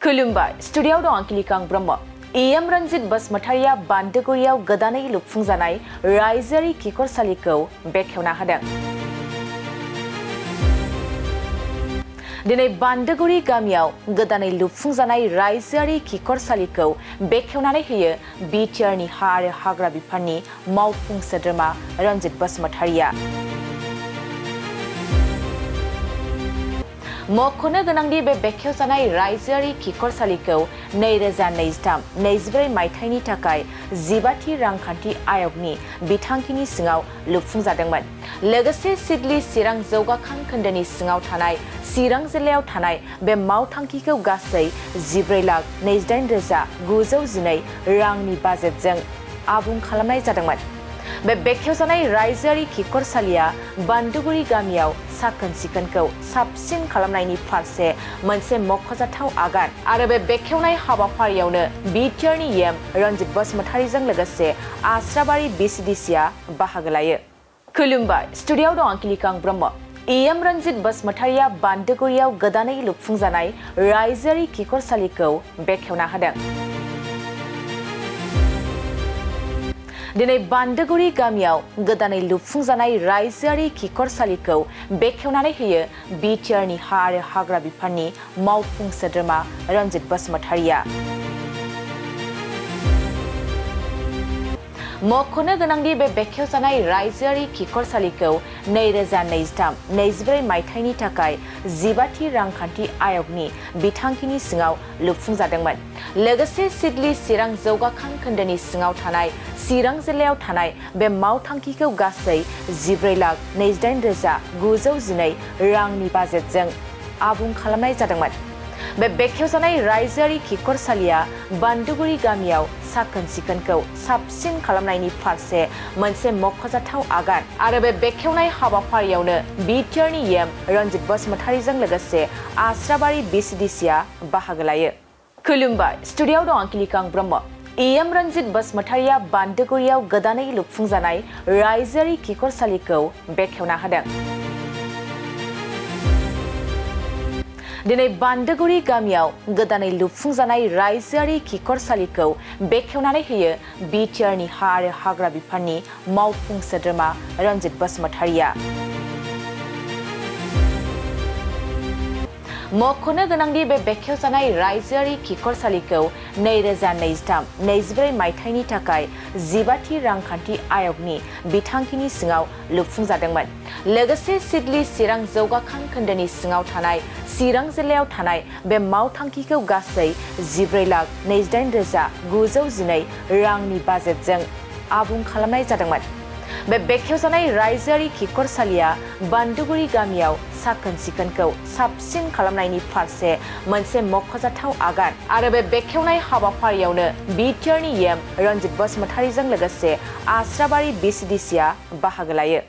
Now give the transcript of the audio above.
खुलुमबाय स्टुडिय'आव दं आं किलिकां ब्रह्म। एम रन्जित बसुमतारिया बान्दोगुरियाव गोदानै लुफुंजानाय रायजोआरि खिखरसालिखौ बेखेवना होदों। दिनै बान्दोगुरि गामियाव गोदानै लुफुंजानाय रायजोआरि खिखरसालिखौ बेखेवनानै होयो बिटिआरनि हा आरो हाग्रा बिफाननि मावफुं सोद्रोमा रन्जित बसुमतारिया। मख'नो गोनांदि बे बेखेवजानाय रायजोआरि खिखरसालिखौ 2023-24 मायथाइनि थाखाय 15थि रांखान्थि आय'गनि बिथांखिनि सिङाव लुफुंजादोंमोन। लोगोसे सिडली चिरां जौगाखां खोन्दोनि सिङाव थानाय चिरां जिल्लायाव थानाय बे मावथांखिखौ गासै 14,28,912 रांनि बाजेटजों आबुं खालामनाय जादोंमोन। बे बेखेवजानाय रायजोआरि खिखरसालिया बान्दोगुरि गामियाव साखोन-सिखोनखौ साबसिन खालामनायनि फारसे मोनसे मख'जाथाव आगान आरो बे बेखेवनाय हाबाफारियावनो बिटिआरनि एम रन्जित बसुमतारिजों लोगोसे आस्राबारि बिसिडिसिआ बाहागो लायो। खुलुमबाय स्टुडिय'आव दं आं किलिकां ब्रह्म। एम रन्जित बसुमतारिया बान्दोगुरियाव गोदानै लुफुंजानाय रायजोआरि खिखरसालिखौ बेखेवना होदों। दिनै बान्दोगुरि गामियाव गोदानै लुफुंजानाय रायजोआरि खिखरसालिखौ बेखेवनानै होयो बिटिआरनि हा आरो हाग्रा बिफाननि मावफुं सोद्रोमा रन्जित बसुमतारिया। मख'नो गोनांदि बे बेखेवजानाय रायजोआरि खिखरसालिखौ 2023-24 मायथाइनि थाखाय 15थि रांखान्थि आय'गनि बिथांखिनि सिङाव लुफुंजादोंमोन। लोगोसे सिडली चिरां जौगाखां खोन्दोनि सिङाव थानाय चिरां जिल्लायाव थानाय बे मावथांखिखौ गासै 14,28,912 रांनि बाजेटजों आबुं खालामनाय जादोंमोन। बे बेखेवजानाय रायजोआरि खिखरसालिया बान्दोगुरि गामियाव साखोन-सिखोनखौ साबसिन खालामनायनि फारसे मोनसे मख'जाथाव आगान आरो बे बेखेवनाय हाबाफारियावनो बिटिआरनि एम रन्जित बसुमतारिजों लोगोसे आस्राबारि बिसिडिसिआ बाहागो लायो। खुलुमबाय स्टुडिय'आव दं आं किलिकां ब्रह्म। एम रन्जित बसुमतारिया बान्दोगुरियाव गोदानै लुफुंजानाय रायजोआरि खिखरसालिखौ बेखेवना होदों। दिनै बान्दोगुरि गामियाव गोदानै लुफुंजानाय रायजोआरि खिखरसालिखौ बेखेवनानै होयो बिटिआरनि हा आरो हाग्रा बिफाननि मावफुं सोद्रोमा रन्जित बसुमतारिया। मख'नो गोनांदि बे बेखेवजानाय रायजोआरि खिखरसालिखौ 2023-24 मायथाइनि थाखाय 15थि रांखान्थि आय'गनि बिथांखिनि सिङाव लुफुंजादोंमोन। लोगोसे सिडली चिरां जौगाखां खोन्दोनि सिङाव थानाय चिरां जिल्लायाव थानाय बे मावथांखिखौ गासै 14,28,912 रांनि बाजेटजों आबुं खालामनाय जादोंमोन। बे बेखेवजानाय रायजोआरि खिखरसालिया बान्दोगुरि गामियाव साखोन-सिखोनखौ साबसिन खालामनायनि फारसे मोनसे मख'जाथाव आगान आरो बे बेखेवनाय हाबाफारियावनो बिटिआरनि एम रन्जित बसुमतारिजों लोगोसे आस्राबारि बिसिडिसिआ बाहागो लायो।